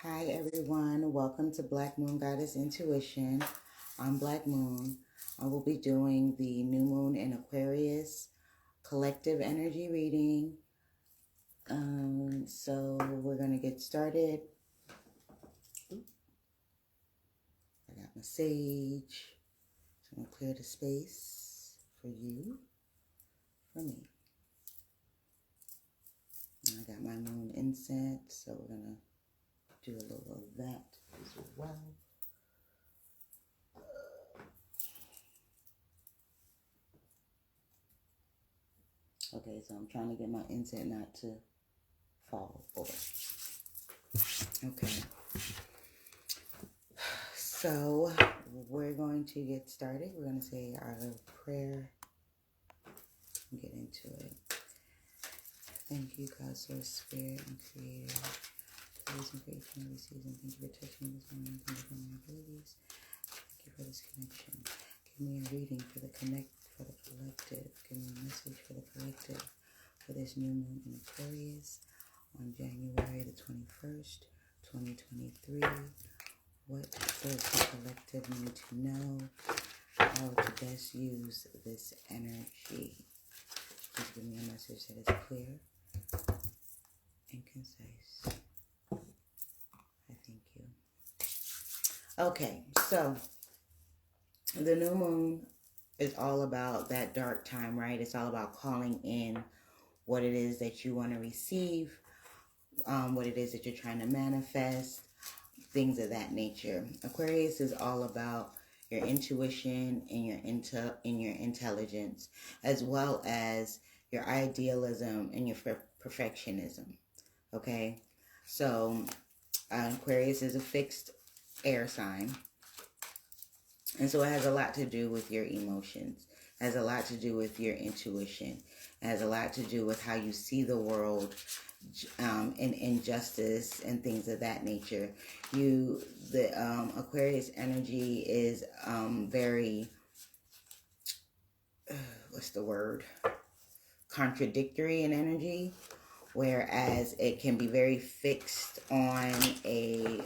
Hi everyone, welcome to Black Moon Goddess Intuition. I'm Black Moon. I will be doing the new moon in Aquarius collective energy reading. So we're going to get started. I got my sage. So I'm going to clear the space for you, for me. And I got my moon incense, so we're going to do a little of that as well. Okay, so I'm trying to get my incense not to fall over. Okay. So we're going to get started. We're going to say our little prayer and get into it. Thank you, God, Source, Spirit, and Creator. Praise and creation every season. Thank you for touching this moment. Thank you for my abilities. Thank you for this connection. Give me a reading for the collective. Give me a message for the collective for this new moon in Aquarius on January the 21st, 2023. What does the collective need to know? How to best use this energy? Please give me a message that is clear and concise. I thank you. Okay, so the new moon is all about that dark time, right? It's all about calling in what it is that you want to receive, what it is that you're trying to manifest, things of that nature. Aquarius is all about your intuition and your intelligence, as well as your idealism and your perfectionism. Okay, so Aquarius is a fixed air sign, and so it has a lot to do with your emotions. It has a lot to do with your intuition. It has a lot to do with how you see the world, and injustice and things of that nature. The Aquarius energy is very, what's the word? Contradictory in energy, whereas it can be very fixed on a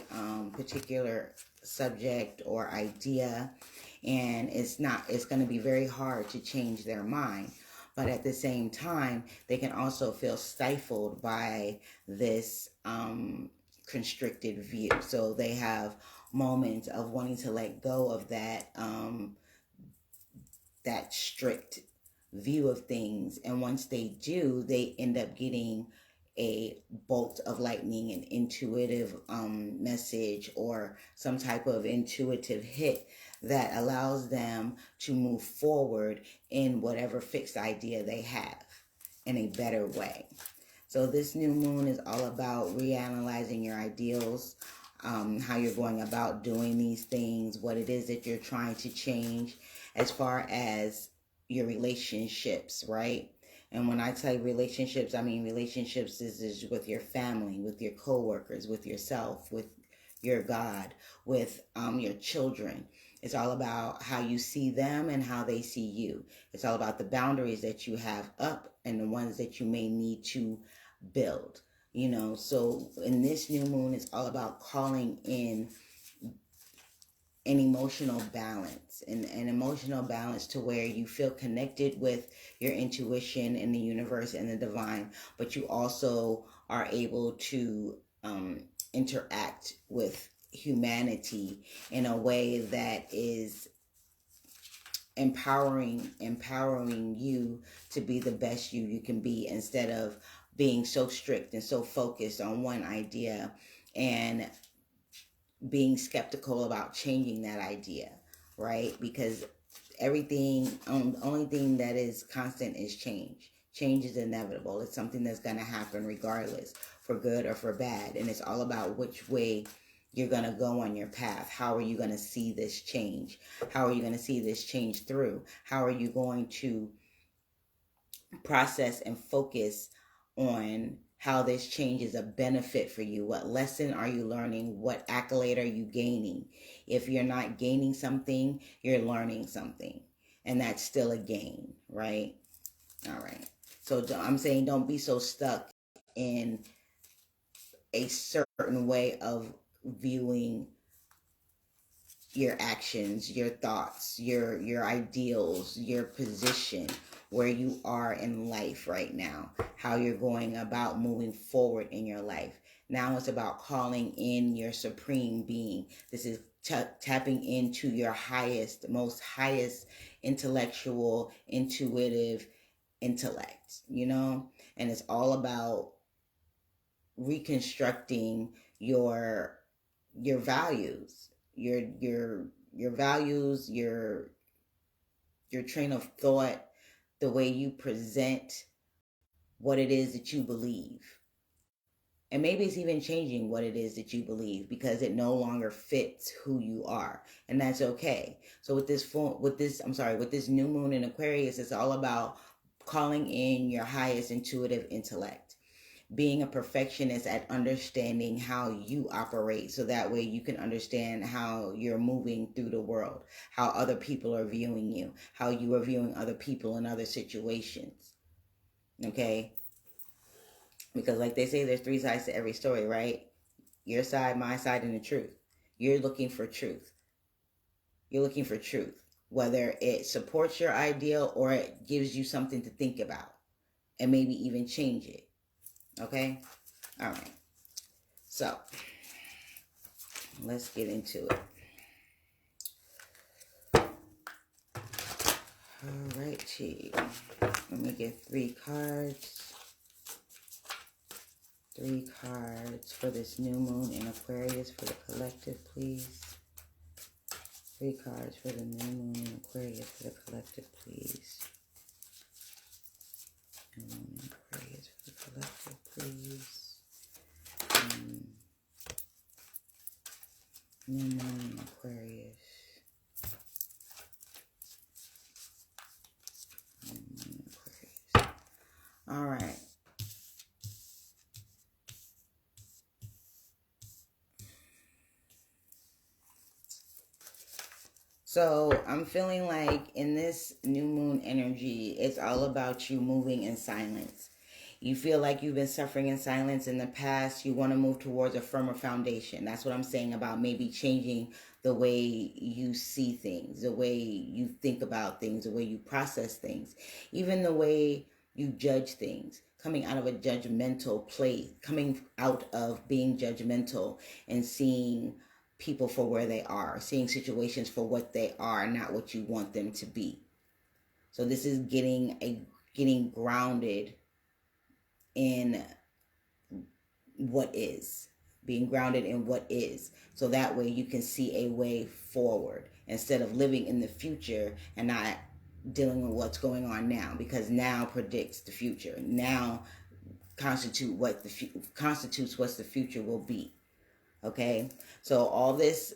particular subject or idea, and it's going to be very hard to change their mind. But at the same time, they can also feel stifled by this constricted view. So they have moments of wanting to let go of that that strict view of things. And once they do, they end up getting a bolt of lightning, an intuitive message, or some type of intuitive hit that allows them to move forward in whatever fixed idea they have in a better way. So this new moon is all about reanalyzing your ideals, how you're going about doing these things, what it is that you're trying to change as far as your relationships, right? And when I say relationships, I mean relationships is with your family, with your coworkers, with yourself, with your God, with your children. It's all about how you see them and how they see you. It's all about the boundaries that you have up and the ones that you may need to build. So in this new moon, it's all about calling in an emotional balance, an emotional balance to where you feel connected with your intuition and the universe and the divine, but you also are able to interact with humanity in a way that is empowering you to be the best you can be, instead of being so strict and so focused on one idea and being skeptical about changing that idea, right? Because the only thing that is constant is change. Change is inevitable. It's something that's going to happen regardless, for good or for bad. And it's all about which way you're going to go on your path. How are you going to see this change? How are you going to see this change through? How are you going to process and focus on how this change is a benefit for you? What lesson are you learning? What accolade are you gaining? If you're not gaining something, you're learning something, and that's still a gain, right? All right. So I'm saying don't be so stuck in a certain way of viewing your actions, your thoughts, your ideals, your position, where you are in life right now, how you're going about moving forward in your life. Now it's about calling in your supreme being. This is tapping into your highest intellectual, intuitive intellect, and it's all about reconstructing your values, your values, your train of thought, the way you present what it is that you believe. And maybe it's even changing what it is that you believe because it no longer fits who you are, and that's okay. So with this new moon in Aquarius, it's all about calling in your highest intuitive intellect, being a perfectionist at understanding how you operate, so that way you can understand how you're moving through the world, how other people are viewing you, how you are viewing other people in other situations. Okay? Because like they say, there's three sides to every story, right? Your side, my side, and the truth. You're looking for truth. You're looking for truth, whether it supports your ideal or it gives you something to think about and maybe even change it. Okay? All right. So, let's get into it. All righty. Let me get 3 cards. 3 cards for this new moon in Aquarius for the collective, please. 3 cards for the new moon in Aquarius for the collective, please. New moon in Aquarius for the collective, please. New moon in Aquarius. New moon in Aquarius. All right. So I'm feeling like in this new moon energy, it's all about you moving in silence. You feel like you've been suffering in silence in the past. You want to move towards a firmer foundation. That's what I'm saying about maybe changing the way you see things, the way you think about things, the way you process things, even the way you judge things. Coming out of a judgmental place, coming out of being judgmental and seeing people for where they are, seeing situations for what they are, not what you want them to be. So this is getting grounded in what is, being grounded in what is, so that way you can see a way forward instead of living in the future and not dealing with what's going on now, because now predicts the future. Now constitutes what the future will be. Okay, so all this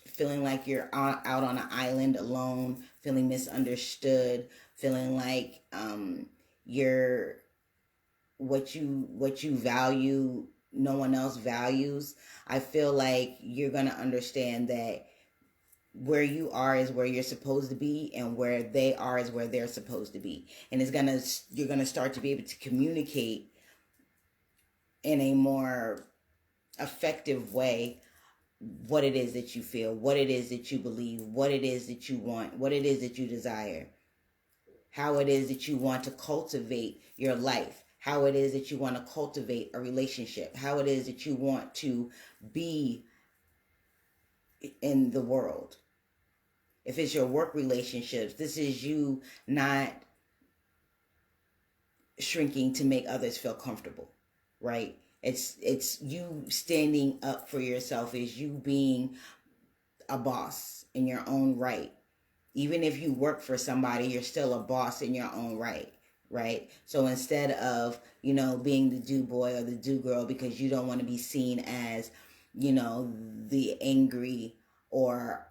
feeling like you're out on an island alone, feeling misunderstood, feeling like you're what you value, no one else values. I feel like you're gonna understand that where you are is where you're supposed to be, and where they are is where they're supposed to be, and you're gonna start to be able to communicate in a more effective way what it is that you feel, what it is that you believe, what it is that you want, what it is that you desire, how it is that you want to cultivate your life, how it is that you want to cultivate a relationship, how it is that you want to be in the world. If it's your work relationships, this is you not shrinking to make others feel comfortable, right? It's you standing up for yourself, is you being a boss in your own right. Even if you work for somebody, you're still a boss in your own right, right? So instead of, being the do boy or the do girl because you don't want to be seen as, the angry or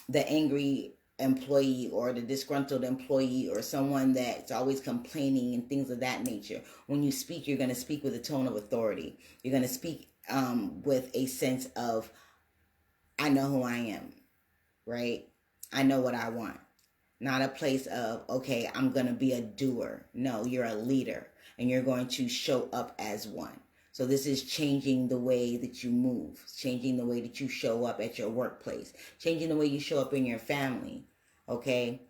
the angry employee or the disgruntled employee or someone that's always complaining and things of that nature. When you speak, you're going to speak with a tone of authority. You're going to speak with a sense of, I know who I am, right? I know what I want. Not a place of, okay, I'm going to be a doer. No, you're a leader, and you're going to show up as one. So this is changing the way that you move, changing the way that you show up at your workplace, changing the way you show up in your family, okay?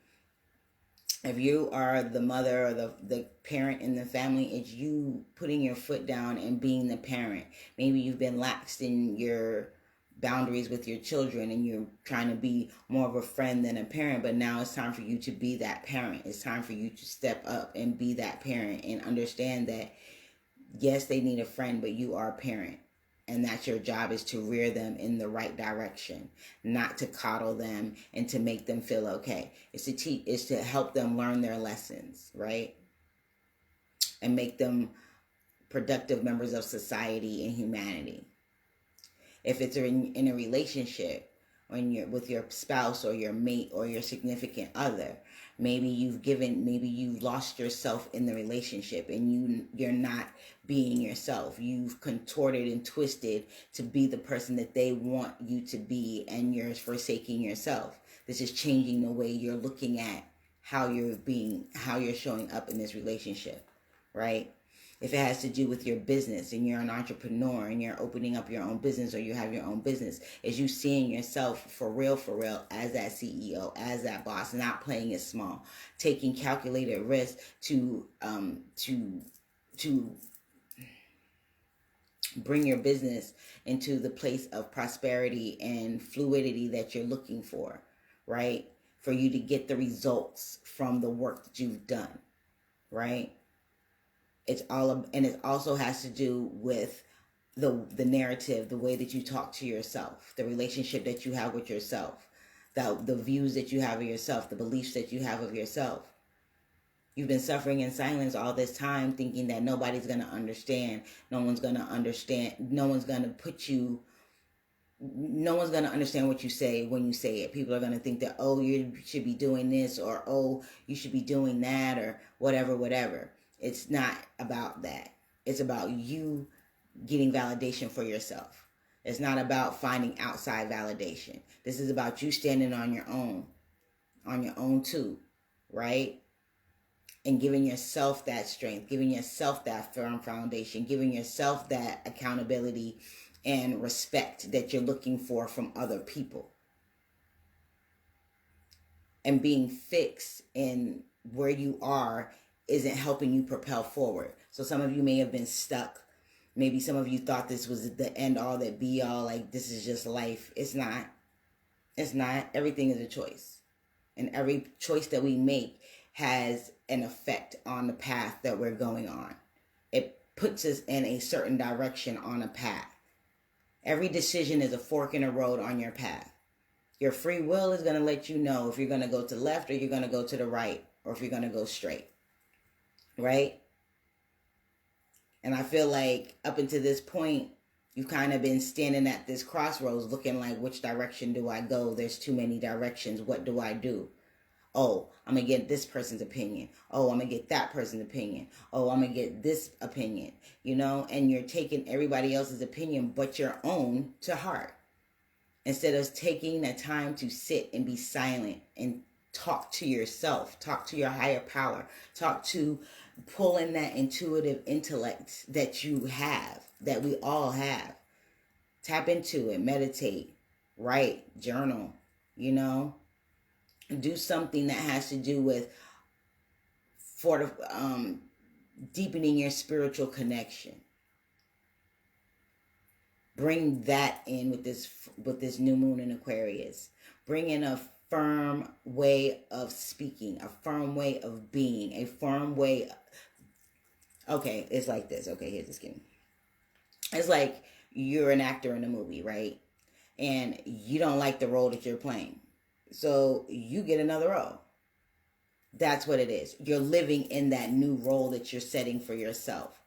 If you are the mother or the parent in the family, it's you putting your foot down and being the parent. Maybe you've been laxed in your boundaries with your children and you're trying to be more of a friend than a parent, but now it's time for you to be that parent. It's time for you to step up and be that parent and understand that yes, they need a friend, but you are a parent. And that's your job, is to rear them in the right direction, not to coddle them and to make them feel okay. It's to teach, it's to help them learn their lessons, right? And make them productive members of society and humanity. If it's in a relationship, when you're with your spouse or your mate or your significant other, maybe you've lost yourself in the relationship and you're not being yourself. You've contorted and twisted to be the person that they want you to be, and you're forsaking yourself. This is changing the way you're looking at how you're showing up in this relationship, right? If it has to do with your business and you're an entrepreneur and you're opening up your own business or you have your own business, is you seeing yourself for real as that CEO, as that boss, not playing it small, taking calculated risks to bring your business into the place of prosperity and fluidity that you're looking for, right? For you to get the results from the work that you've done, right? And it also has to do with the narrative, the way that you talk to yourself, the relationship that you have with yourself, the views that you have of yourself, the beliefs that you have of yourself. You've been suffering in silence all this time, thinking that nobody's going to understand. No one's going to understand. No one's going to understand what you say when you say it. People are going to think that, oh, you should be doing this, or oh, you should be doing that, or whatever. It's not about that. It's about you getting validation for yourself. It's not about finding outside validation. This is about you standing on your own too, right? And giving yourself that strength, giving yourself that firm foundation, giving yourself that accountability and respect that you're looking for from other people. And being fixed in where you are isn't helping you propel forward. So some of you may have been stuck. Maybe some of you thought this was the end all that be all, like this is just life. It's not. It's not. Everything is a choice. And every choice that we make has an effect on the path that we're going on. It puts us in a certain direction on a path. Every decision is a fork in the road on your path. Your free will is going to let you know if you're going to go to the left or you're going to go to the right, or if you're going to go straight. Right? And I feel like up until this point, you've kind of been standing at this crossroads looking like, which direction do I go? There's too many directions. What do I do? Oh, I'm going to get this person's opinion. Oh, I'm going to get that person's opinion. Oh, I'm going to get this opinion, and you're taking everybody else's opinion but your own to heart. Instead of taking the time to sit and be silent and talk to yourself, talk to your higher power, pull in that intuitive intellect that you have, that we all have. Tap into it, meditate, write, journal, do something that has to do with deepening your spiritual connection. Bring that in with this new moon in Aquarius. Bring in a firm way of speaking, a firm way of being, a firm way. Okay, it's like this. Okay, here's the scheme. It's like you're an actor in a movie, right? And you don't like the role that you're playing. So you get another role. That's what it is. You're living in that new role that you're setting for yourself.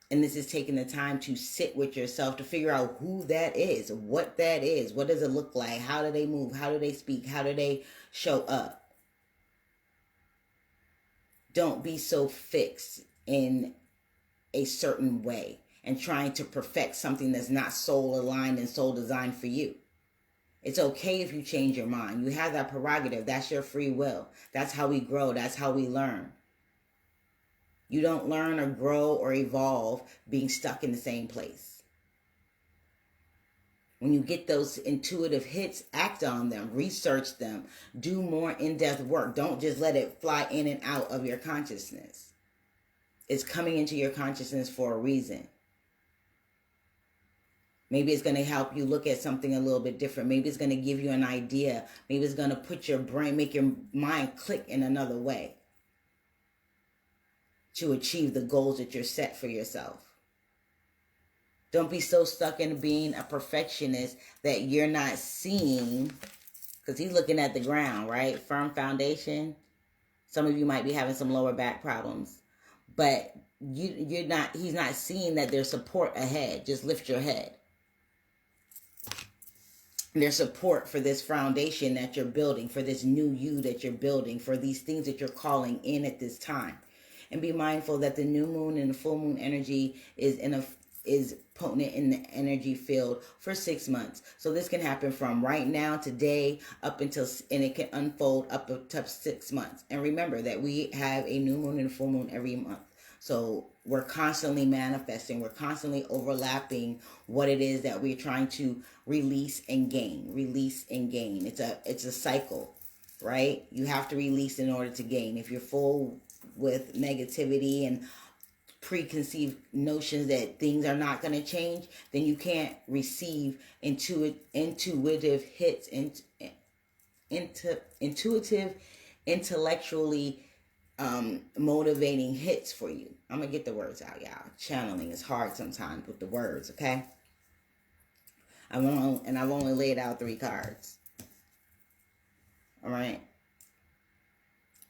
And this is taking the time to sit with yourself to figure out who that is, what does it look like, how do they move, how do they speak, how do they show up. Don't be so fixed in a certain way and trying to perfect something that's not soul aligned and soul designed for you. It's okay if you change your mind. You have that prerogative. That's your free will. That's how we grow. That's how we learn. You don't learn or grow or evolve being stuck in the same place. When you get those intuitive hits, act on them, research them, do more in-depth work. Don't just let it fly in and out of your consciousness. It's coming into your consciousness for a reason. Maybe it's going to help you look at something a little bit different. Maybe it's going to give you an idea. Maybe it's going to put your brain, make your mind click in another way to achieve the goals that you're set for yourself. Don't be so stuck in being a perfectionist that you're not seeing, because he's looking at the ground, right? Firm foundation. Some of you might be having some lower back problems, but he's not seeing that there's support ahead. Just lift your head. There's support for this foundation that you're building, for this new you that you're building, for these things that you're calling in at this time. And be mindful that the new moon and the full moon energy is potent in the energy field for 6 months. So this can happen from right now, today, up until, and it can unfold up to 6 months. And remember that we have a new moon and a full moon every month. So we're constantly manifesting. We're constantly overlapping what it is that we're trying to release and gain. Release and gain. It's a cycle, right? You have to release in order to gain. If you're full with negativity and preconceived notions that things are not going to change, then you can't receive intuitive hits, intuitive, intellectually motivating hits for you. I'm gonna get the words out, y'all. Channeling is hard sometimes with the words, okay? I've only laid out 3 cards. All right.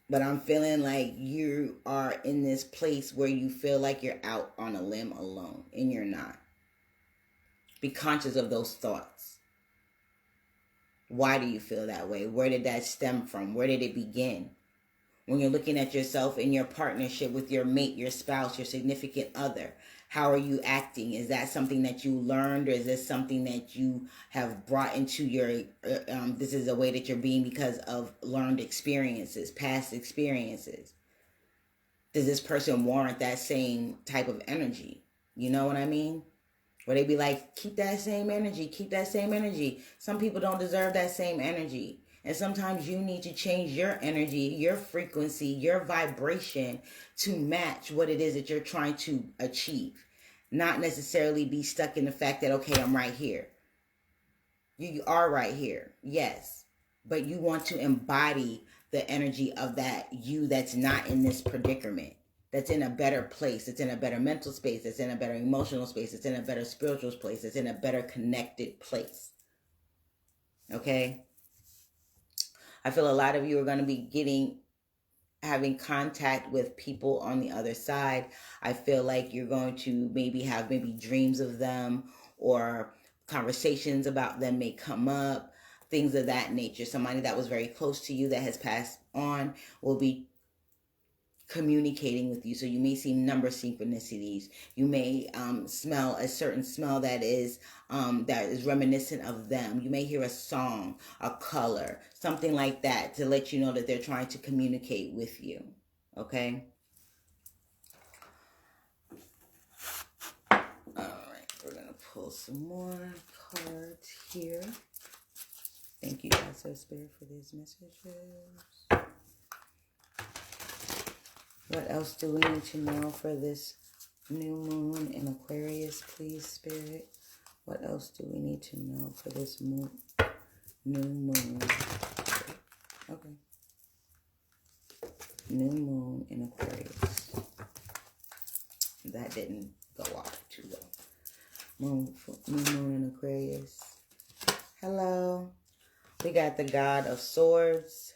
But I'm feeling like you are in this place where you feel like you're out on a limb alone, and you're not. Be conscious of those thoughts. Why do you feel that way? Where did that stem from? Where did it begin? When you're looking at yourself in your partnership with your mate, your spouse, your significant other, how are you acting? Is that something that you learned, or is this something that you have brought into your, this is a way that you're being because of learned experiences, past experiences? Does this person warrant that same type of energy? You know what I mean? Where they be like, keep that same energy, keep that same energy. Some people don't deserve that same energy. And sometimes you need to change your energy, your frequency, your vibration to match what it is that you're trying to achieve. Not necessarily be stuck in the fact that, okay, I'm right here. You are right here, yes. But you want to embody the energy of that you that's not in this predicament. That's in a better place. It's in a better mental space. It's in a better emotional space. It's in a better spiritual place. It's in a better connected place. Okay? I feel a lot of you are going to be having contact with people on the other side. I feel like you're going to have dreams of them, or conversations about them may come up, things of that nature. Somebody that was very close to you that has passed on will be communicating with you. So you may see number synchronicities. You may smell a certain smell that is reminiscent of them. You may hear a song, a color, something like that, to let you know that they're trying to communicate with you. Okay? All right, we're going to pull some more cards here. Thank you guys, so Spirit, for these messages. What else do we need to know for this new moon in Aquarius, please, Spirit? What else do we need to know for this new moon? Okay. New moon in Aquarius. That didn't go off too well. New moon in Aquarius. Hello. We got the God of Swords.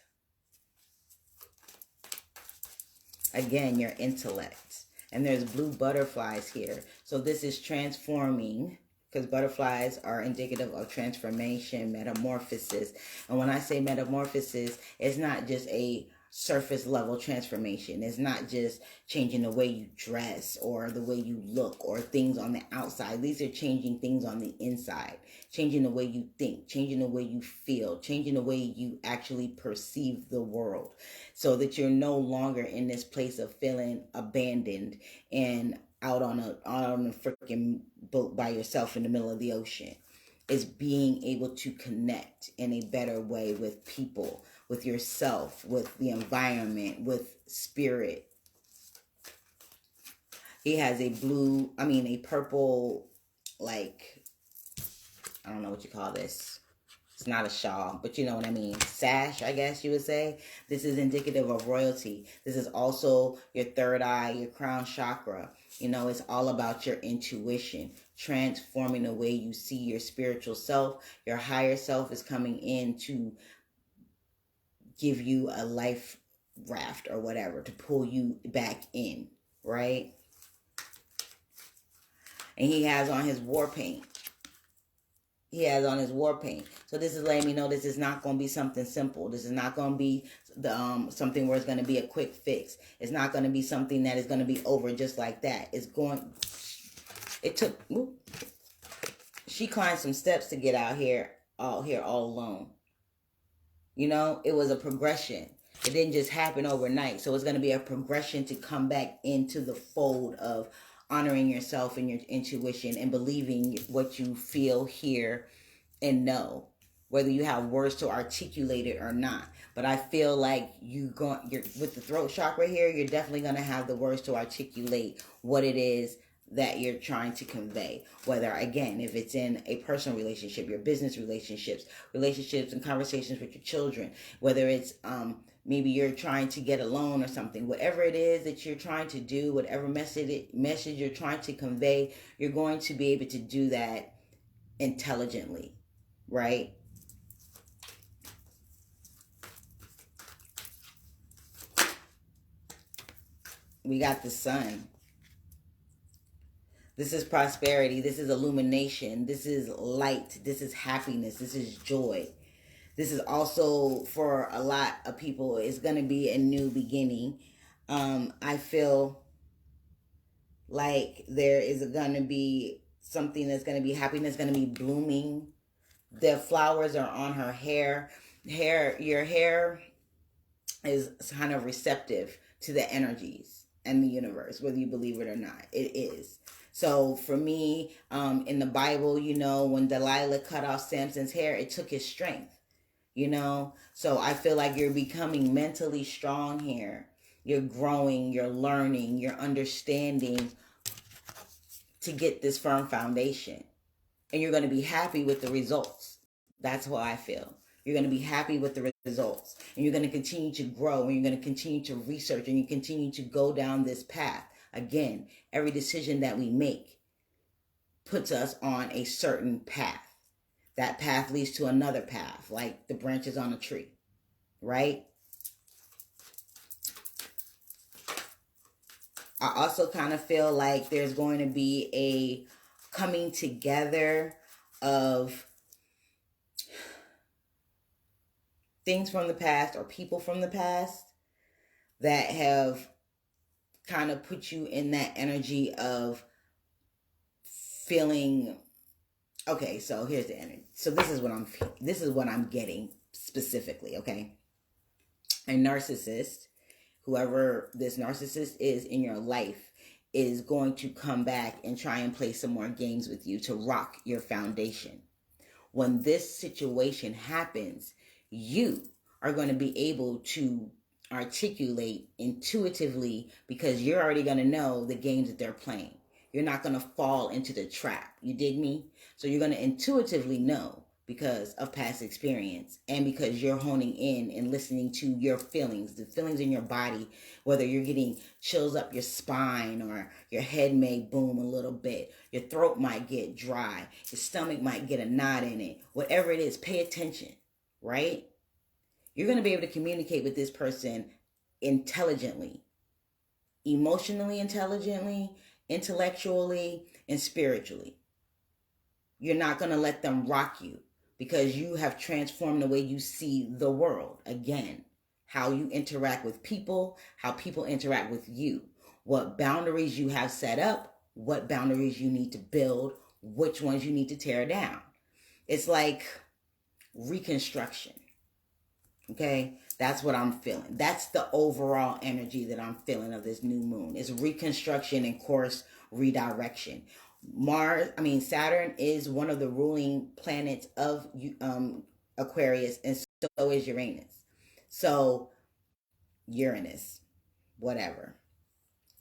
Again, your intellect. And there's blue butterflies here. So this is transforming, because butterflies are indicative of transformation, metamorphosis. And when I say metamorphosis, it's not just a surface level transformation. It's not just changing the way you dress or the way you look or things on the outside. These are changing things on the inside, changing the way you think, changing the way you feel, changing the way you actually perceive the world, so that you're no longer in this place of feeling abandoned and out on a freaking boat by yourself in the middle of the ocean. Is being able to connect in a better way with people, with yourself, with the environment, with spirit. He has a purple, like, I don't know what you call this. It's not a shawl, but you know what I mean. Sash, I guess you would say. This is indicative of royalty. This is also your third eye, your crown chakra. You know, it's all about your intuition, transforming the way you see your spiritual self. Your higher self is coming in to give you a life raft or whatever, to pull you back in, right? And he has on his war paint. So this is letting me know this is not going to be something simple. This is not going to be something where it's going to be a quick fix. It's not going to be something that is going to be over just like that. She climbed some steps to get out here all alone. You know, it was a progression. It didn't just happen overnight. So it's going to be a progression to come back into the fold of honoring yourself and your intuition and believing what you feel, hear, and know, whether you have words to articulate it or not. But I feel like you're with the throat chakra here, you're definitely going to have the words to articulate what it is that you're trying to convey. Whether, again, if it's in a personal relationship, your business relationships and conversations with your children, whether it's maybe you're trying to get a loan or something, whatever it is that you're trying to do, whatever message you're trying to convey, you're going to be able to do that intelligently, right? We got the sun. This is prosperity. This is illumination. This is light. This is happiness. This is joy. This is also, for a lot of people, it's going to be a new beginning. I feel like there is going to be something that's going to be happiness, going to be blooming. The flowers are on her hair. Your hair is kind of receptive to the energies and the universe, whether you believe it or not. It is. So for me, in the Bible, you know, when Delilah cut off Samson's hair, it took his strength. You know, so I feel like you're becoming mentally strong here. You're growing, you're learning, you're understanding to get this firm foundation. And you're going to be happy with the results. That's how I feel. You're going to be happy with the results. And you're going to continue to grow, and you're going to continue to research, and you continue to go down this path. Again, every decision that we make puts us on a certain path. That path leads to another path, like the branches on a tree, right? I also kind of feel like there's going to be a coming together of things from the past or people from the past that have kind of put you in that energy of feeling. Okay, so here's the energy. So this is what I'm getting specifically, okay? A narcissist, whoever this narcissist is in your life, is going to come back and try and play some more games with you to rock your foundation. When this situation happens, you are going to be able to articulate intuitively, because you're already going to know the games that they're playing. You're not going to fall into the trap. You dig me? So you're going to intuitively know because of past experience and because you're honing in and listening to your feelings, the feelings in your body, whether you're getting chills up your spine or your head may boom a little bit, your throat might get dry, your stomach might get a knot in it, whatever it is, pay attention, right? You're going to be able to communicate with this person intelligently, emotionally intelligently, intellectually, and spiritually. You're not going to let them rock you because you have transformed the way you see the world. Again, how you interact with people, how people interact with you, what boundaries you have set up, what boundaries you need to build, which ones you need to tear down. It's like reconstruction. Okay, that's what I'm feeling. That's the overall energy that I'm feeling of this new moon. It's reconstruction and course redirection. Saturn is one of the ruling planets of Aquarius, and so is Uranus. So Uranus, whatever.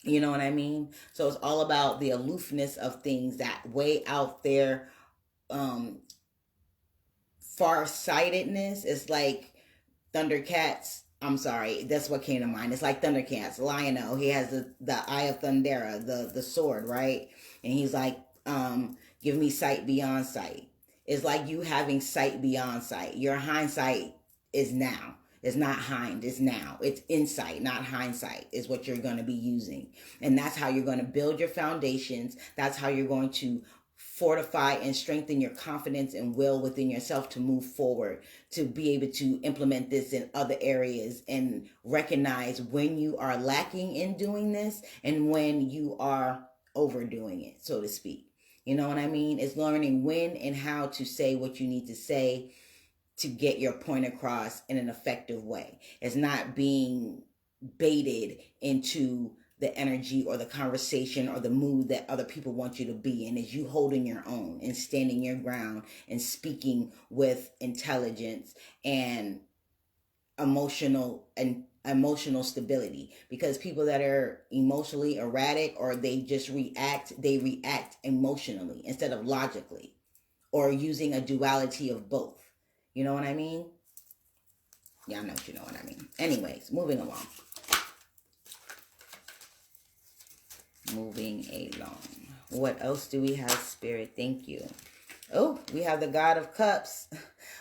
You know what I mean? So it's all about the aloofness of things, that way out there, far-sightedness. It's like Thundercats. I'm sorry, that's what came to mind. It's like Thundercats. Lionel, he has the Eye of Thundera, the sword, right? And he's like, give me sight beyond sight. It's like you having sight beyond sight. Your hindsight is now. It's not hind, it's now. It's insight, not hindsight, is what you're going to be using. And that's how you're going to build your foundations. That's how you're going to fortify and strengthen your confidence and will within yourself to move forward, to be able to implement this in other areas and recognize when you are lacking in doing this and when you are overdoing it, so to speak. You know what I mean? It's learning when and how to say what you need to say to get your point across in an effective way. It's not being baited into the energy or the conversation or the mood that other people want you to be in. Is you holding your own and standing your ground and speaking with intelligence and emotional stability. Because people that are emotionally erratic, or they just react emotionally instead of logically, or using a duality of both. You know what I mean? Yeah, I know you know what I mean. Anyways, moving along. What else do we have, Spirit? Thank you. Oh, we have the God of Cups.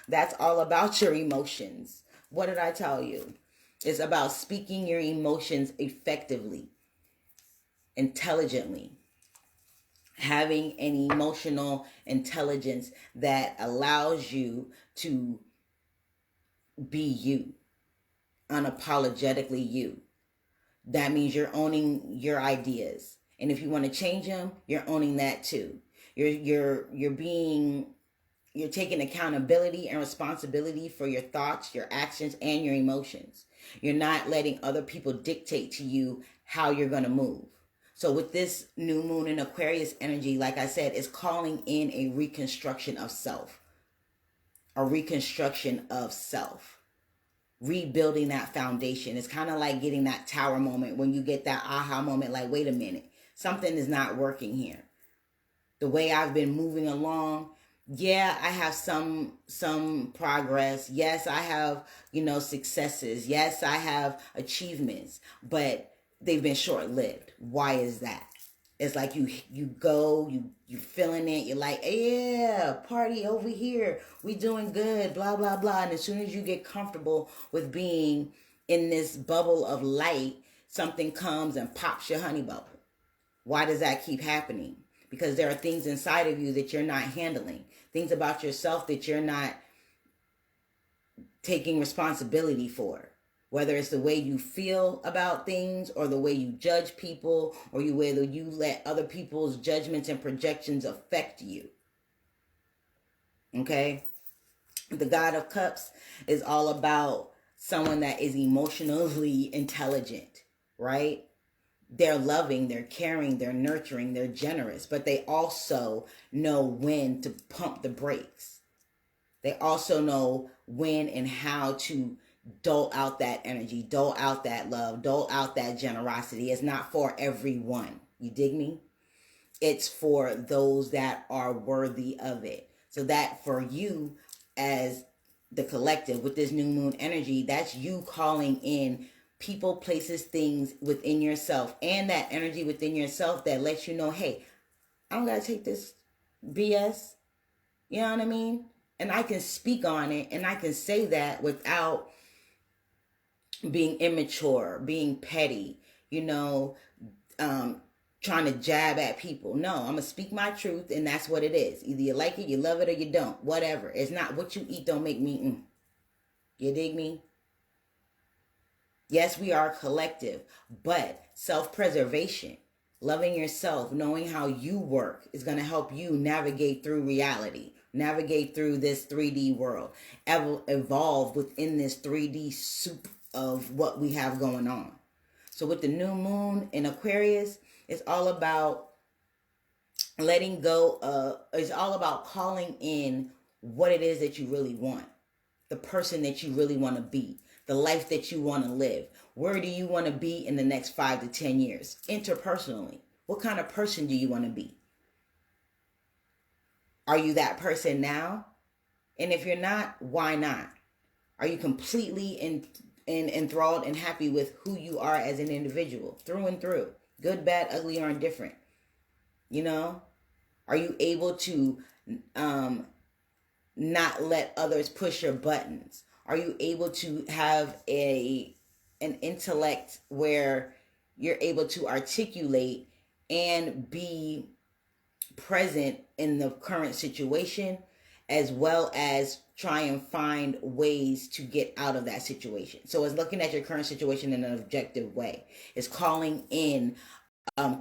That's all about your emotions. What did I tell you? It's about speaking your emotions effectively, intelligently, having an emotional intelligence that allows you to be you, unapologetically you. That means you're owning your ideas, and if you want to change them, you're owning that too. You're taking accountability and responsibility for your thoughts, your actions, and your emotions. You're not letting other people dictate to you how you're going to move. So with this new moon in Aquarius energy, like I said, it's calling in a reconstruction of self. Rebuilding that foundation. It's kind of like getting that tower moment when you get that aha moment, like, wait a minute, something is not working here. The way I've been moving along, yeah, I have some progress. Yes, I have, successes. Yes, I have achievements, but they've been short-lived. Why is that? It's like you feeling it. You're like, yeah, party over here. We doing good, blah, blah, blah. And as soon as you get comfortable with being in this bubble of light, something comes and pops your honey bubble. Why does that keep happening? Because there are things inside of you that you're not handling. Things about yourself that you're not taking responsibility for. Whether it's the way you feel about things, or the way you judge people, or whether you let other people's judgments and projections affect you. Okay? The God of Cups is all about someone that is emotionally intelligent, right? They're loving, they're caring, they're nurturing, they're generous, but they also know when to pump the brakes. They also know when and how to dole out that energy, dole out that love, dole out that generosity. It's not for everyone. You dig me? It's for those that are worthy of it. So that for you as the collective with this new moon energy, that's you calling in people, places, things within yourself, and that energy within yourself that lets you know, hey, I don't got to take this BS. You know what I mean? And I can speak on it, and I can say that without being immature, being petty, trying to jab at people. No, I'm going to speak my truth, and that's what it is. Either you like it, you love it, or you don't. Whatever. It's not what you eat don't make me. You dig me? Yes, we are collective, but self-preservation, loving yourself, knowing how you work is going to help you navigate through reality, navigate through this 3D world, evolve within this 3D soup of what we have going on. So with the new moon in Aquarius, it's all about letting go it's all about calling in what it is that you really want, the person that you really want to be, the life that you want to live. Where do you want to be in the next 5 to 10 years? Interpersonally, what kind of person do you want to be? Are you that person now? And if you're not, why not? Are you completely enthralled and happy with who you are as an individual, through and through, good, bad, ugly, or indifferent? You know, are you able to not let others push your buttons? Are you able to have an intellect where you're able to articulate and be present in the current situation, as well as try and find ways to get out of that situation? So it's looking at your current situation in an objective way. It's calling in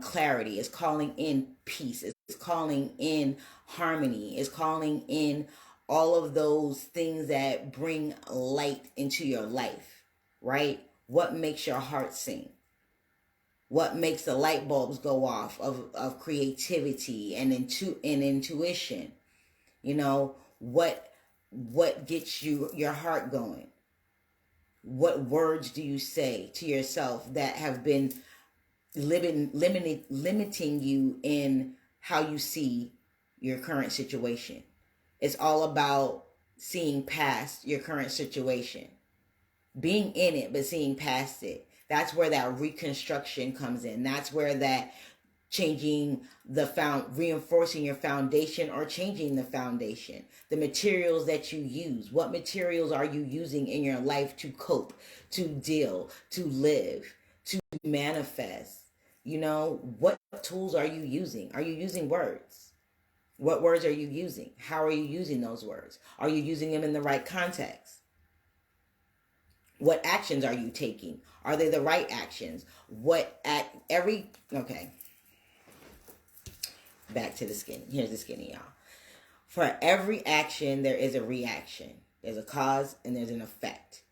clarity. It's calling in peace. It's calling in harmony. It's calling in all of those things that bring light into your life, right? What makes your heart sing? What makes the light bulbs go off of creativity and intuition? You know, what gets your heart going? What words do you say to yourself that have been limiting you in how you see your current situation? It's all about seeing past your current situation, being in it, but seeing past it. That's where that reconstruction comes in. That's where that reinforcing your foundation or changing the foundation. The materials that you use. What materials are you using in your life to cope, to deal, to live, to manifest? You know, what tools are you using? Are you using words? What words are you using? How are you using those words? Are you using them in the right context? What actions are you taking? Are they the right actions? Okay. Back to the skinny. Here's the skinny, y'all. For every action, there is a reaction. There's a cause and there's an effect.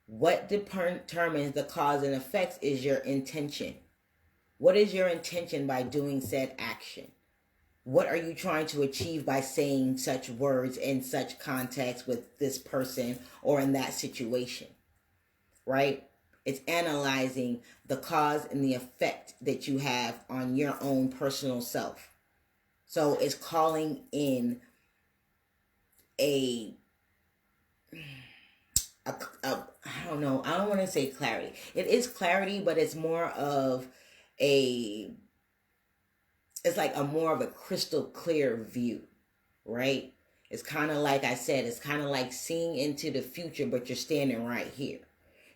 What determines the cause and effects is your intention. What is your intention by doing said action? What are you trying to achieve by saying such words in such context with this person or in that situation? Right? It's analyzing the cause and the effect that you have on your own personal self. So it's calling in I don't know, I don't want to say clarity. It is clarity, but it's more of it's like a more of a crystal clear view, right? It's kind of like I said, it's kind of like seeing into the future, but you're standing right here.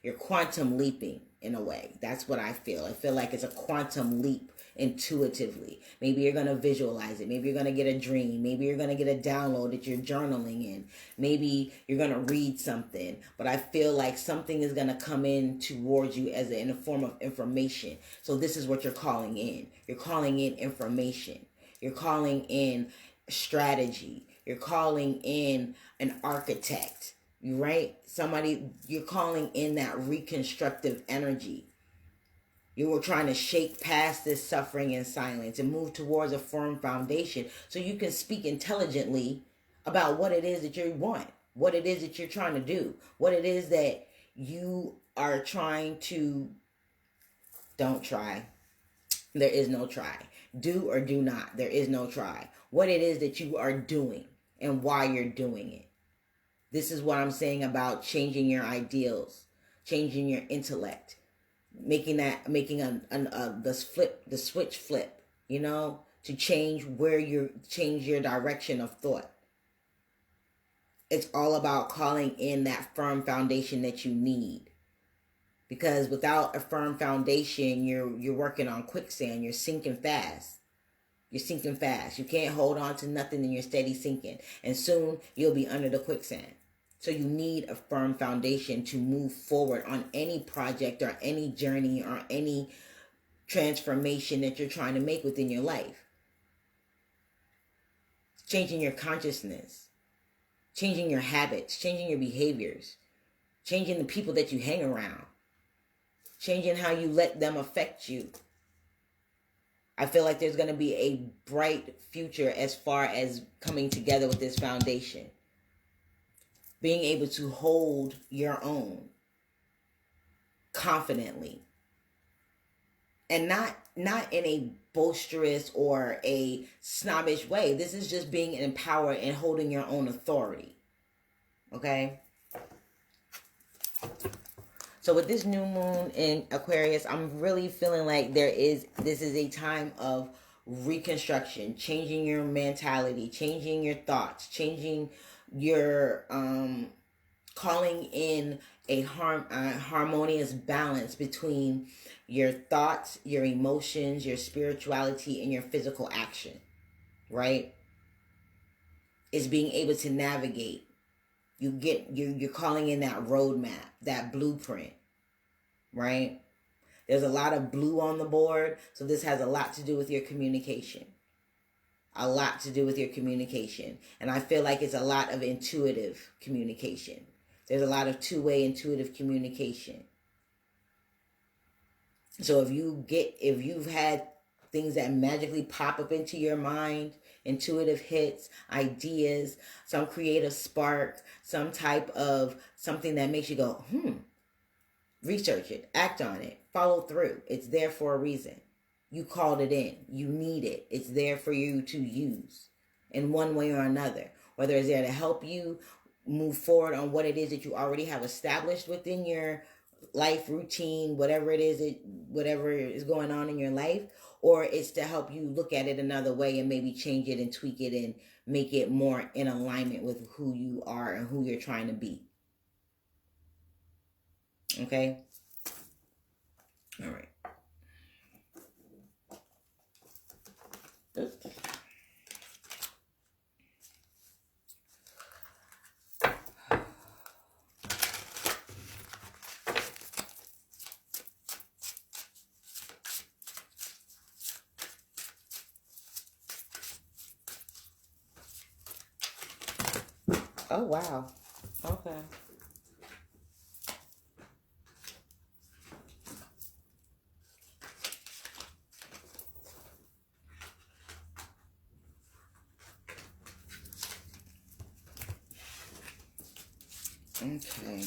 You're quantum leaping in a way. That's what I feel. I feel like it's a quantum leap intuitively. Maybe you're going to visualize it. Maybe you're going to get a dream. Maybe you're going to get a download that you're journaling in. Maybe you're going to read something. But I feel like something is going to come in towards you in a form of information. So this is what you're calling in. You're calling in information. You're calling in strategy. You're calling in an architect. Right? You're calling in that reconstructive energy. You were trying to shake past this suffering and silence and move towards a firm foundation so you can speak intelligently about what it is that you want, what it is that you're trying to do, what it is that you are trying to. Don't try. There is no try. Do or do not. There is no try. What it is that you are doing and why you're doing it. This is what I'm saying about changing your ideals, changing your intellect, making the switch flip, you know, to change your direction of thought. It's all about calling in that firm foundation that you need. Because without a firm foundation, you're working on quicksand. You're sinking fast. You're sinking fast. You can't hold on to nothing and you're steady sinking. And soon you'll be under the quicksand. So you need a firm foundation to move forward on any project or any journey or any transformation that you're trying to make within your life. Changing your consciousness, changing your habits, changing your behaviors, changing the people that you hang around, changing how you let them affect you. I feel like there's going to be a bright future as far as coming together with this foundation. Being able to hold your own confidently. And not in a boisterous or a snobbish way. This is just being empowered and holding your own authority. Okay? So with this new moon in Aquarius, I'm really feeling like this is a time of reconstruction, changing your mentality, changing your thoughts, changing your calling in a harmonious balance between your thoughts, your emotions, your spirituality, and your physical action, right? It's being able to navigate. You're calling in that roadmap, that blueprint, right? There's a lot of blue on the board, so this has a lot to do with your communication. A lot to do with your communication. And I feel like it's a lot of intuitive communication. There's a lot of two-way intuitive communication. So if you've had things that magically pop up into your mind, intuitive hits, ideas, some creative spark, some type of something that makes you go, research it, act on it, follow through. It's there for a reason. You called it in. You need it. It's there for you to use in one way or another. Whether it's there to help you move forward on what it is that you already have established within your life routine, whatever is going on in your life, or it's to help you look at it another way and maybe change it and tweak it and make it more in alignment with who you are and who you're trying to be. Okay? All right. Oops. Oh, wow. Okay. Okay.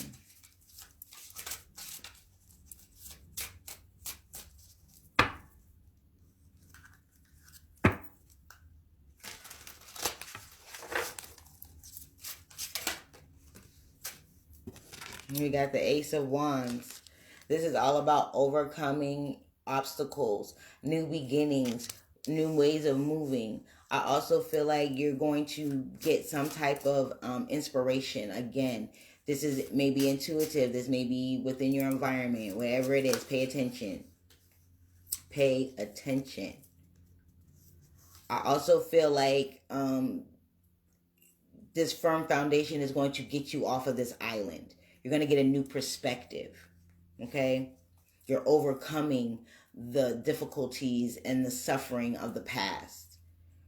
We got the Ace of Wands. This is all about overcoming obstacles, new beginnings, new ways of moving. I also feel like you're going to get some type of inspiration. Again, this is maybe intuitive. This may be within your environment. Wherever it is, pay attention. Pay attention. I also feel like this firm foundation is going to get you off of this island. You're going to get a new perspective, okay? You're overcoming the difficulties and the suffering of the past.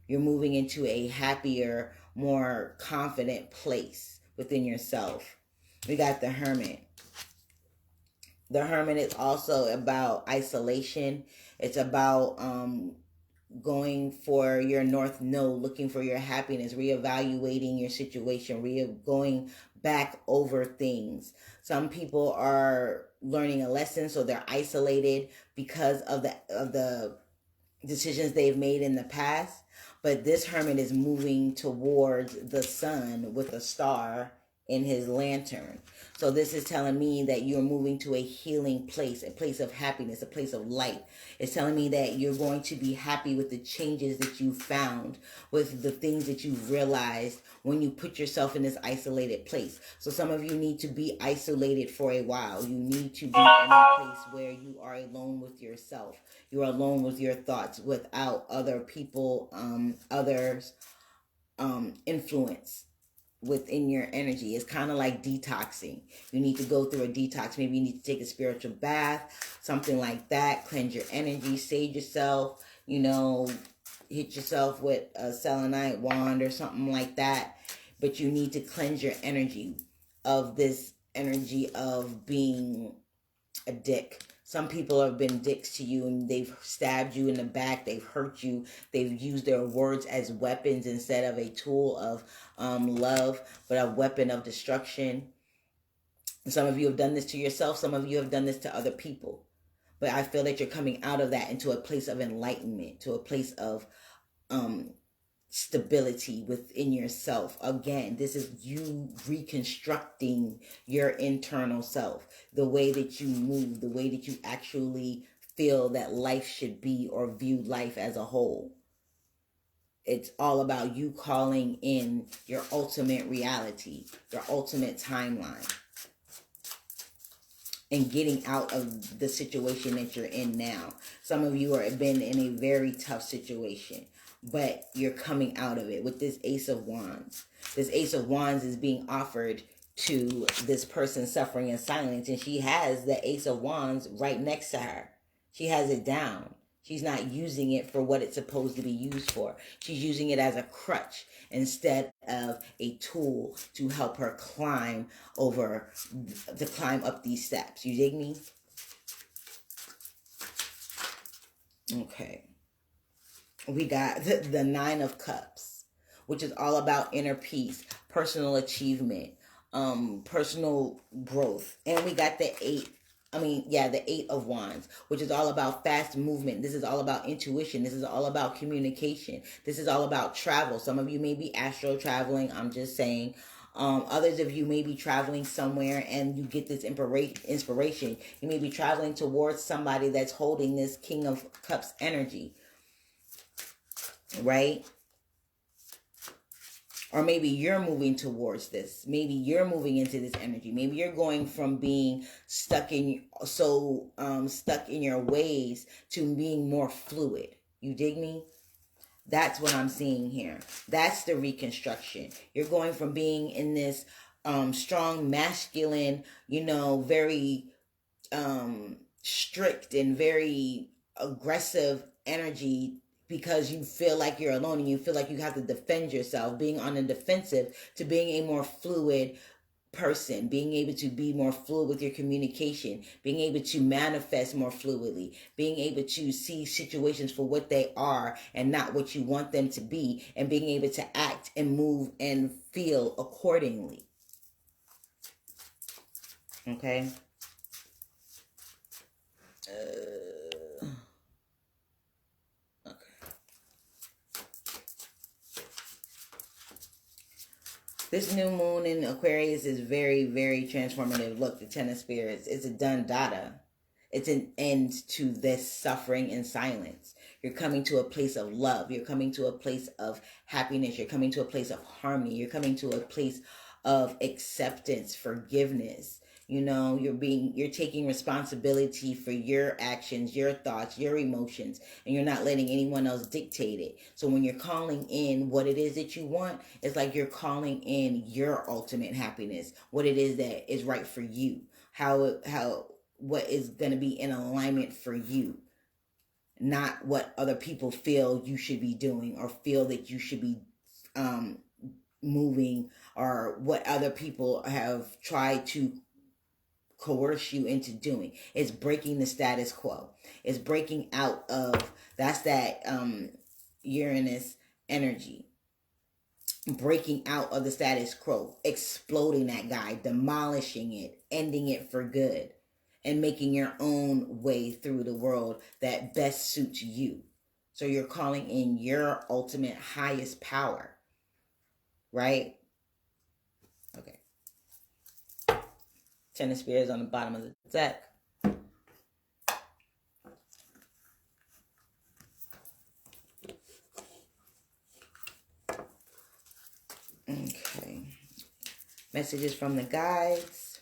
You're moving into a happier, more confident place within yourself. We got the Hermit. The Hermit is also about isolation. It's about going for your North Node, looking for your happiness, reevaluating your situation, going back over things. Some people are learning a lesson, so they're isolated because of the decisions they've made in the past. But this Hermit is moving towards the sun with a star in his lantern. So this is telling me that you're moving to a healing place, a place of happiness, a place of light. It's telling me that you're going to be happy with the changes that you found, with the things that you've realized when you put yourself in this isolated place. So some of you need to be isolated for a while. You need to be in a place where you are alone with yourself. You're alone with your thoughts without other people, others' influence. within your energy. It's kind of like detoxing. You need to go through a detox. Maybe you need to take a spiritual bath, something like that. Cleanse your energy, sage yourself, you know, hit yourself with a selenite wand or something like that. But you need to cleanse your energy of this energy of being a dick. Some people have been dicks to you and they've stabbed you in the back. They've hurt you. They've used their words as weapons instead of a tool of love, but a weapon of destruction. And some of you have done this to yourself. Some of you have done this to other people. But I feel that you're coming out of that into a place of enlightenment, to a place of stability within yourself. Again, this is you reconstructing your internal self, the way that you move, the way that you actually feel that life should be or view life as a whole. It's all about you calling in your ultimate reality, your ultimate timeline, and getting out of the situation that you're in now. Some of you have been in a very tough situation, but you're coming out of it with this Ace of Wands. This Ace of Wands is being offered to this person suffering in silence, and she has the Ace of Wands right next to her. She has it down. She's not using it for what it's supposed to be used for. She's using it as a crutch instead of a tool to help her climb up these steps. You dig me? Okay. We got the Nine of Cups, which is all about inner peace, personal achievement, personal growth. And we got the Eight of Wands, which is all about fast movement. This is all about intuition. This is all about communication. This is all about travel. Some of you may be astral traveling. I'm just saying. Others of you may be traveling somewhere and you get this inspiration. You may be traveling towards somebody that's holding this King of Cups energy. Right? Or maybe you're moving towards this. Maybe you're moving into this energy. Maybe you're going from being stuck in your ways to being more fluid. You dig me? That's what I'm seeing here. That's the reconstruction. You're going from being in this strong, masculine, very strict and very aggressive energy, because you feel like you're alone and you feel like you have to defend yourself, being on the defensive, to being a more fluid person, being able to be more fluid with your communication, being able to manifest more fluidly, being able to see situations for what they are and not what you want them to be, and being able to act and move and feel accordingly. Okay? This new moon in Aquarius is very, very transformative. Look, the Ten of Spirits. It's a done data. It's an end to this suffering in silence. You're coming to a place of love. You're coming to a place of happiness. You're coming to a place of harmony. You're coming to a place of acceptance, forgiveness. You're taking responsibility for your actions, your thoughts, your emotions, and you're not letting anyone else dictate it. So when you're calling in what it is that you want, it's like you're calling in your ultimate happiness, what it is that is right for you, what is going to be in alignment for you, not what other people feel you should be doing or feel that you should be moving, or what other people have tried to coerce you into doing. It's breaking the status quo. It's breaking out of, that's that Uranus energy. Breaking out of the status quo, exploding that guy, demolishing it, ending it for good, and making your own way through the world that best suits you. So you're calling in your ultimate highest power, right? Okay. Ten of Spears on the bottom of the deck. Okay. Messages from the guides.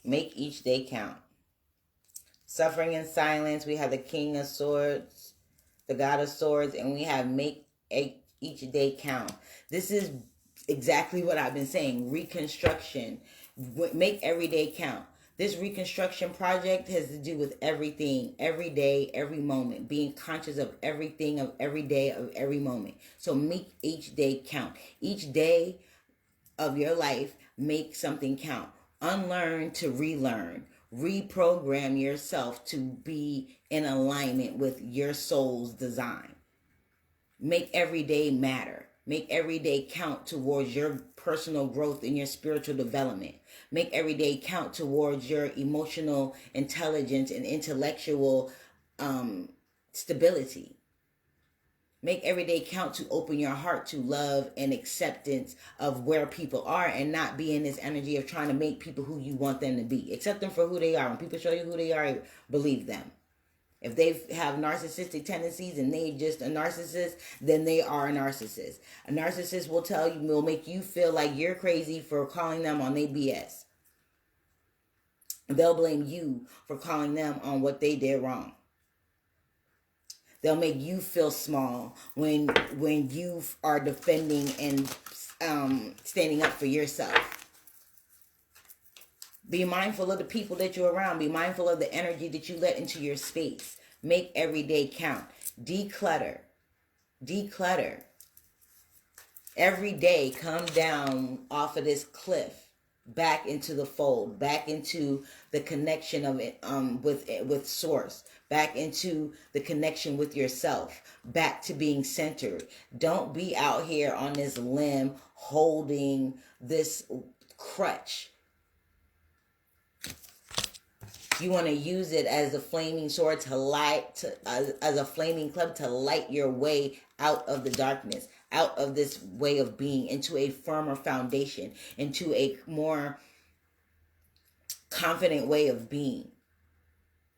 Make each day count. Suffering in silence. We have the King of Swords, the God of Swords, and we have make each day count. This is exactly what I've been saying. Reconstruction. Make every day count. This reconstruction project has to do with everything, every day, every moment, being conscious of everything, of every day, of every moment. So make each day count. Each day of your life, make something count. Unlearn to relearn. Reprogram yourself to be in alignment with your soul's design. Make every day matter. Make every day count towards your personal growth and your spiritual development. Make every day count towards your emotional intelligence and intellectual stability. Make every day count to open your heart to love and acceptance of where people are, and not be in this energy of trying to make people who you want them to be. Accept them for who they are. When people show you who they are, believe them. If they have narcissistic tendencies and they just a narcissist, then they are a narcissist. A narcissist will make you feel like you're crazy for calling them on their BS. They'll blame you for calling them on what they did wrong. They'll make you feel small when you are defending and standing up for yourself. Be mindful of the people that you're around. Be mindful of the energy that you let into your space. Make every day count. Declutter. Declutter. Every day, come down off of this cliff, back into the fold, back into the connection of it with source, back into the connection with yourself, back to being centered. Don't be out here on this limb holding this crutch. You want to use it as a flaming sword to light, as a flaming club to light your way out of the darkness, out of this way of being, into a firmer foundation, into a more confident way of being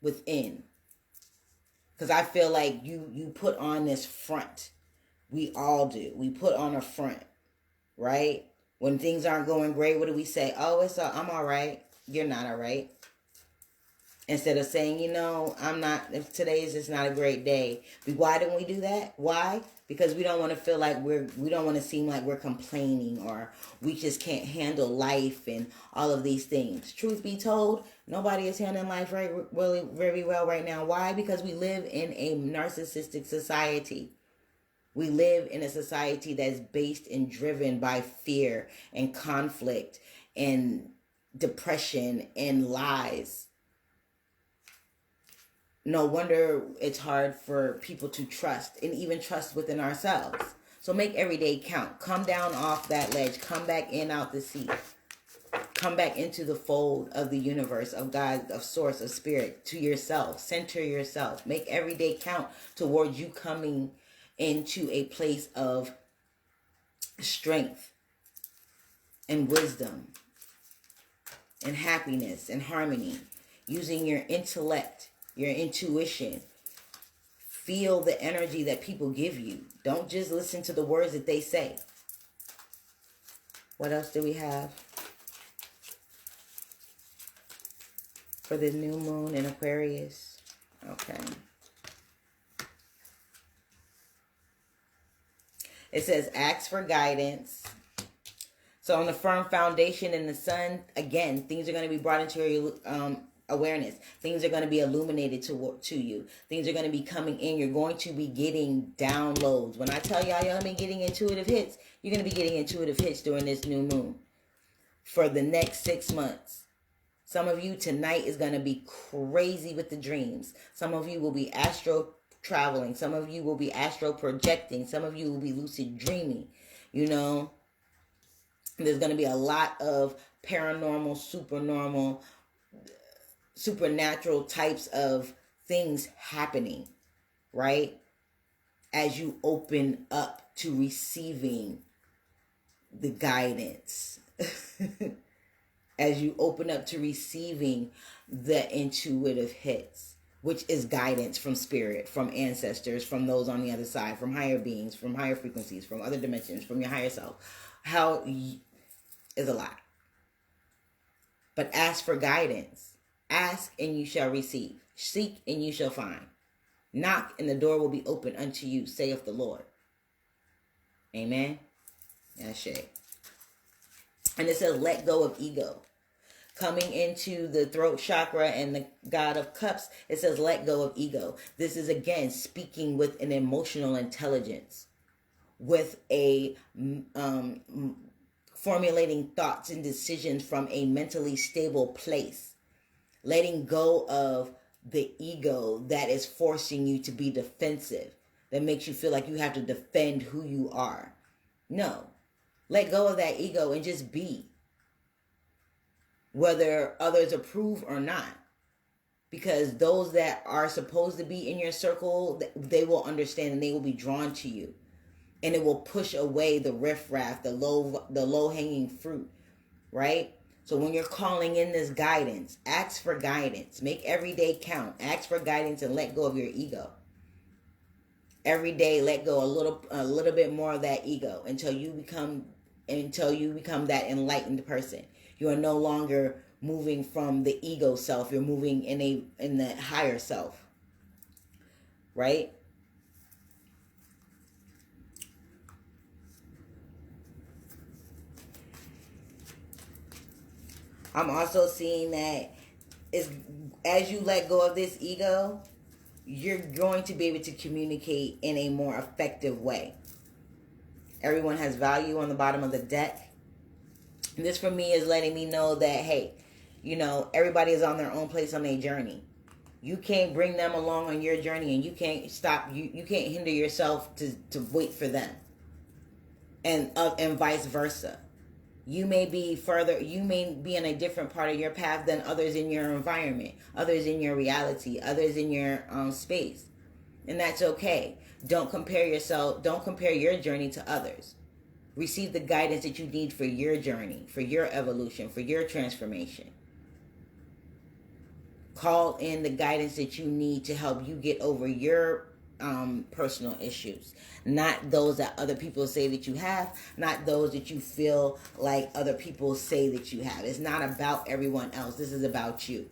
within. Because I feel like you put on this front. We all do. We put on a front, right? When things aren't going great, what do we say? Oh, I'm all right. You're not all right. Instead of saying, if today is just not a great day. Why don't we do that? Why? Because we don't want to feel like we don't want to seem like we're complaining, or we just can't handle life and all of these things. Truth be told, nobody is handling life really very well right now. Why? Because we live in a narcissistic society. We live in a society that's based and driven by fear and conflict and depression and lies. No wonder it's hard for people to trust, and even trust within ourselves. So make every day count. Come down off that ledge. Come back in out the seat. Come back into the fold of the universe, of God, of source, of spirit, to yourself. Center yourself. Make every day count towards you coming into a place of strength and wisdom and happiness and harmony. Using your intellect, your intuition. Feel the energy that people give you. Don't just listen to the words that they say. What else do we have for the new moon in Aquarius? Okay. It says, ask for guidance. So on the firm foundation in the sun, again, things are going to be brought into your awareness. Things are going to be illuminated to you. Things are going to be coming in. You're going to be getting downloads. When I tell y'all be getting intuitive hits, you're going to be getting intuitive hits during this new moon for the next 6 months. Some of you tonight is going to be crazy with the dreams. Some of you will be astro traveling. Some of you will be astro projecting. Some of you will be lucid dreaming. There's going to be a lot of paranormal, supernatural types of things happening, right? As you open up to receiving the guidance. As you open up to receiving the intuitive hits, which is guidance from spirit, from ancestors, from those on the other side, from higher beings, from higher frequencies, from other dimensions, from your higher self. Is a lot. But ask for guidance. Ask and you shall receive. Seek and you shall find. Knock and the door will be open unto you, saith the Lord. Amen. That's it. And it says, let go of ego. Coming into the throat chakra and the God of Cups, it says, let go of ego. This is, again, speaking with an emotional intelligence, with a formulating thoughts and decisions from a mentally stable place. Letting go of the ego that is forcing you to be defensive, that makes you feel like you have to defend who you are. No. Let go of that ego and just be. Whether others approve or not. Because those that are supposed to be in your circle, they will understand and they will be drawn to you. And it will push away the riffraff, the low-hanging fruit. Right? So when you're calling in this guidance, ask for guidance. Make every day count. Ask for guidance and let go of your ego. Every day, let go a little bit more of that ego until you become that enlightened person. You are no longer moving from the ego self. You're moving in the higher self. Right? I'm also seeing that as you let go of this ego, you're going to be able to communicate in a more effective way. Everyone has value on the bottom of the deck. And this for me is letting me know that, hey, everybody is on their own place on their journey. You can't bring them along on your journey, and you can't stop. You can't hinder yourself to wait for them. And vice versa. You may be in a different part of your path than others in your environment, others in your reality, others in your space. And that's okay. Don't compare your journey to others. Receive the guidance that you need for your journey, for your evolution, for your transformation. Call in the guidance that you need to help you get over your personal issues. Not those that other people say that you have, not those that you feel like other people say that you have. It's not about everyone else. This is about you.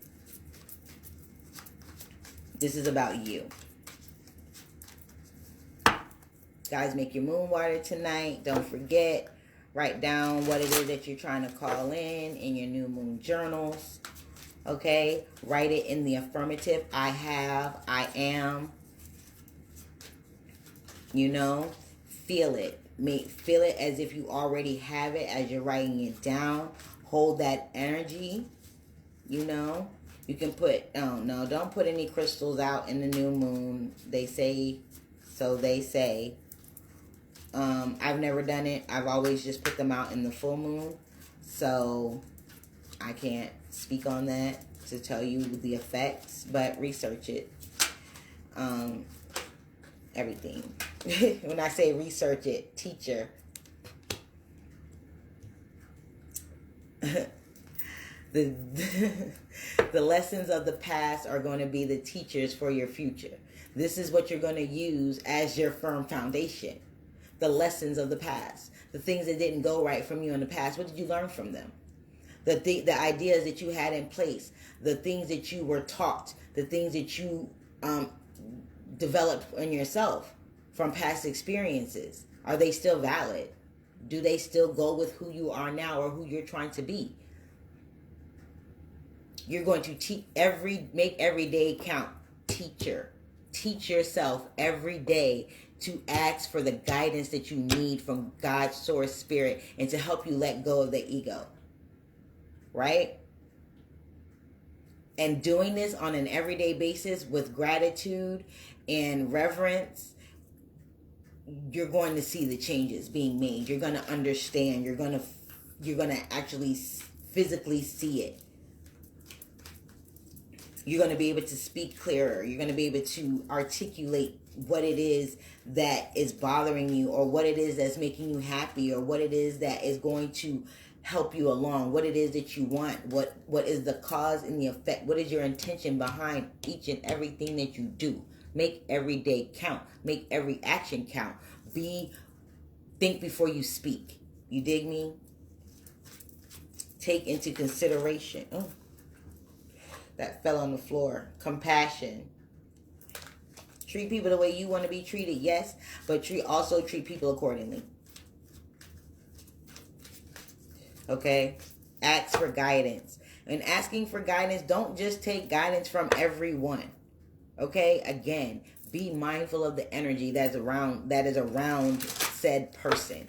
This is about you. Guys, make your moon water tonight. Don't forget, write down what it is that you're trying to call in your new moon journals. Okay? Write it in the affirmative. I have, I am. Feel it. Feel it as if you already have it as you're writing it down. Hold that energy. You can put, don't put any crystals out in the new moon. They say, so they say. I've never done it. I've always just put them out in the full moon. So I can't speak on that to tell you the effects, but research it. Everything. When I say research it, teacher. The lessons of the past are going to be the teachers for your future. This is what you're going to use as your firm foundation. The lessons of the past. The things that didn't go right from you in the past. What did you learn from them? The ideas that you had in place. The things that you were taught. The things that you developed in yourself from past experiences. Are they still valid? Do they still go with who you are now or who you're trying to be? You're going to make every day count. Teacher. Teach yourself every day to ask for the guidance that you need from God's source spirit and to help you let go of the ego. Right? And doing this on an everyday basis with gratitude and reverence, you're going to see the changes being made. You're going to understand. You're going to actually physically see it. You're going to be able to speak clearer. You're going to be able to articulate what it is that is bothering you, or what it is that's making you happy, or what it is that is going to help you along, what it is that you want, what is the cause and the effect, what is your intention behind each and everything that you do. Make every day count. Make every action count. Think before you speak. You dig me? take into consideration. Oh, that fell on the floor. Compassion. Treat people the way you want to be treated, yes, but also treat people accordingly. Okay? Ask for guidance. And asking for guidance, don't just take guidance from everyone. Okay? Again, be mindful of the energy that is around said person.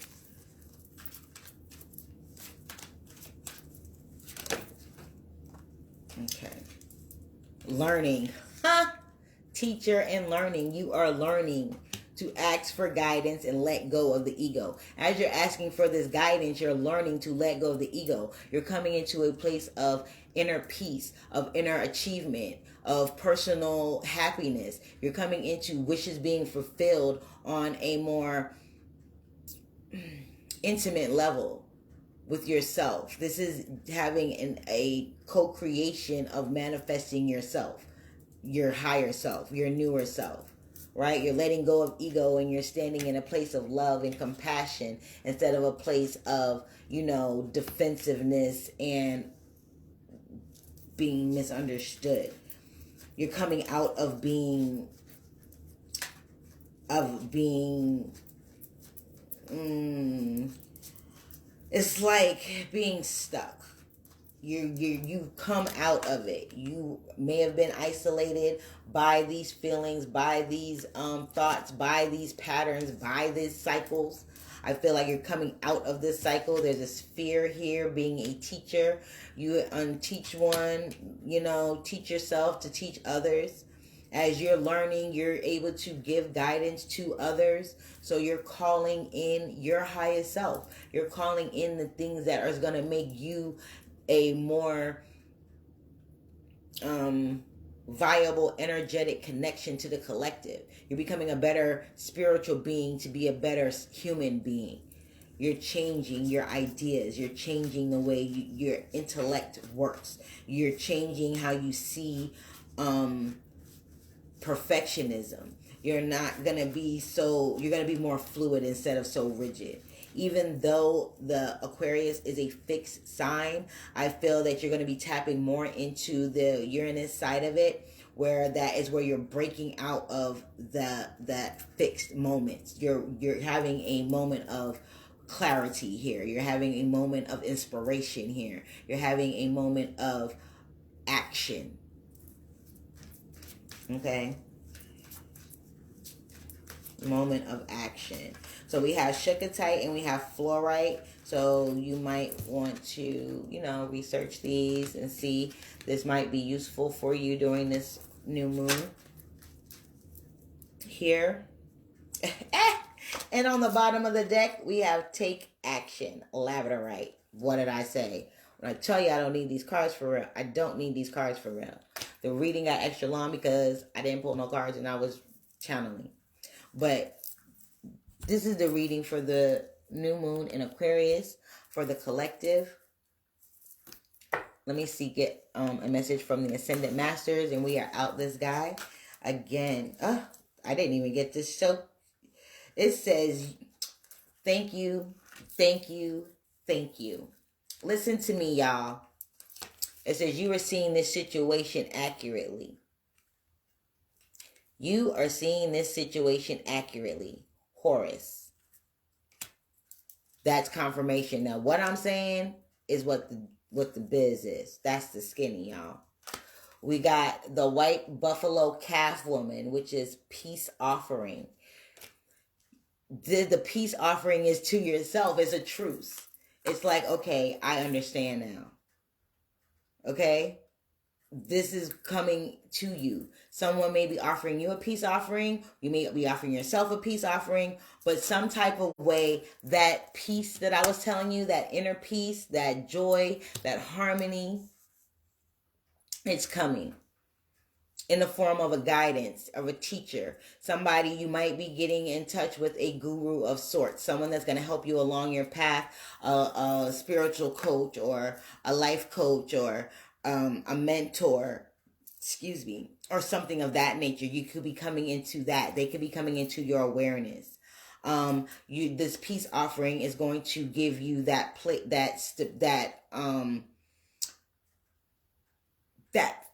Okay. Learning. Teacher and learning. You are learning to ask for guidance and let go of the ego. As you're asking for this guidance, you're learning to let go of the ego. You're coming into a place of inner peace, of inner achievement, of personal happiness. You're coming into wishes being fulfilled on a more intimate level with yourself. This is having a co-creation of manifesting yourself, your higher self, your newer self. Right? You're letting go of ego and you're standing in a place of love and compassion instead of a place of, defensiveness and being misunderstood. You're coming out of being it's like being stuck. You come out of it. You may have been isolated by these feelings, by these thoughts, by these patterns, by these cycles. I feel like you're coming out of this cycle. There's this fear here, being a teacher. You unteach one, teach yourself to teach others. As you're learning, you're able to give guidance to others. So you're calling in your highest self. You're calling in the things that are going to make you a more viable, energetic connection to the collective. You're becoming a better spiritual being to be a better human being. You're changing your ideas. You're changing the way your intellect works. You're changing how you see perfectionism. You're not going to be you're going to be more fluid instead of so rigid. Even though the Aquarius is a fixed sign, I feel that you're going to be tapping more into the Uranus side of it, where that is where you're breaking out of that fixed moments. You're having a moment of clarity here. You're having a moment of inspiration here. You're having a moment of action. Okay? Moment of action. So we have Shukatite and we have Fluorite. So you might want to, research these and see. This might be useful for you during this new moon. Here. And on the bottom of the deck, we have Take Action, Labradorite. What did I say? When I tell you I don't need these cards for real, I don't need these cards for real. The reading got extra long because I didn't pull no cards and I was channeling. But this is the reading for the new moon in Aquarius for the collective. Let me see, get a message from the Ascendant Masters, and we are out this guy. Again, I didn't even get this show. It says, thank you, thank you, thank you. Listen to me, y'all. It says you are seeing this situation accurately. You are seeing this situation accurately. Horus. That's confirmation. Now, what I'm saying is what the biz is. That's the skinny, y'all. We got the white buffalo calf woman, which is peace offering. The peace offering is to yourself. It's a truce. It's like, okay, I understand now. Okay? This is coming to you. Someone may be offering you a peace offering. You may be offering yourself a peace offering. But some type of way, that peace that I was telling you, that inner peace, that joy, that harmony, it's coming in the form of a guidance, of a teacher. Somebody, you might be getting in touch with a guru of sorts. Someone that's going to help you along your path. A spiritual coach or a life coach or a mentor, or something of that nature. You could be coming into that. They could be coming into your awareness. This peace offering is going to give you that that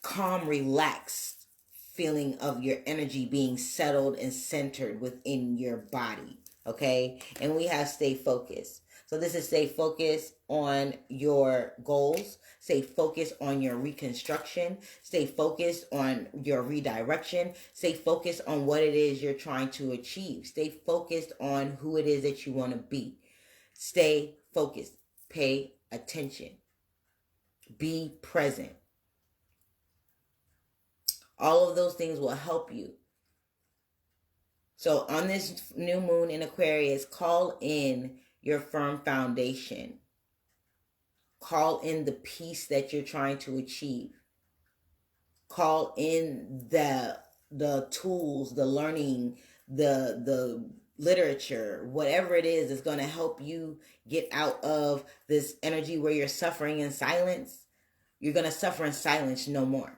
calm, relaxed feeling of your energy being settled and centered within your body. Okay? And we have stay focused. So this is stay focused on your goals. Stay focused on your reconstruction. Stay focused on your redirection. Stay focused on what it is you're trying to achieve. Stay focused on who it is that you want to be. Stay focused. Pay attention. Be present. All of those things will help you. So on this new moon in Aquarius, call in your firm foundation. Call in the peace that you're trying to achieve. Call in the tools, the learning, the literature, whatever it is that's going to help you get out of this energy where you're suffering in silence. You're going to suffer in silence no more.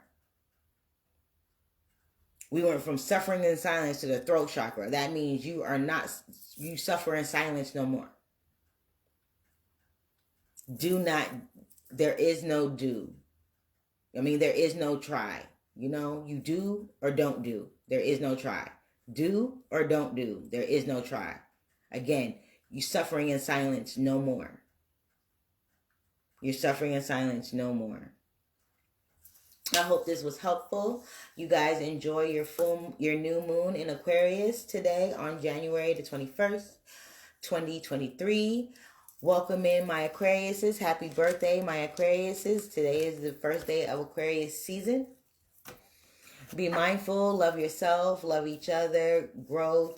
We went from suffering in silence to the throat chakra. That means you suffer in silence no more. There is no do. There is no try. You do or don't do. There is no try. Do or don't do. There is no try. Again, you suffering in silence no more. You're suffering in silence no more. I hope this was helpful. You guys enjoy your new moon in Aquarius today on January the 21st, 2023. Welcome in my Aquariuses. Happy birthday, my Aquariuses. Today is the first day of Aquarius season. Be mindful, love yourself, love each other, grow,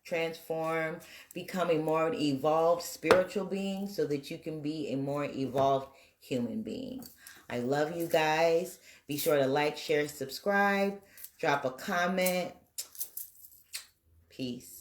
transform, become a more evolved spiritual being so that you can be a more evolved human being. I love you guys. Be sure to like, share, subscribe, drop a comment. Peace.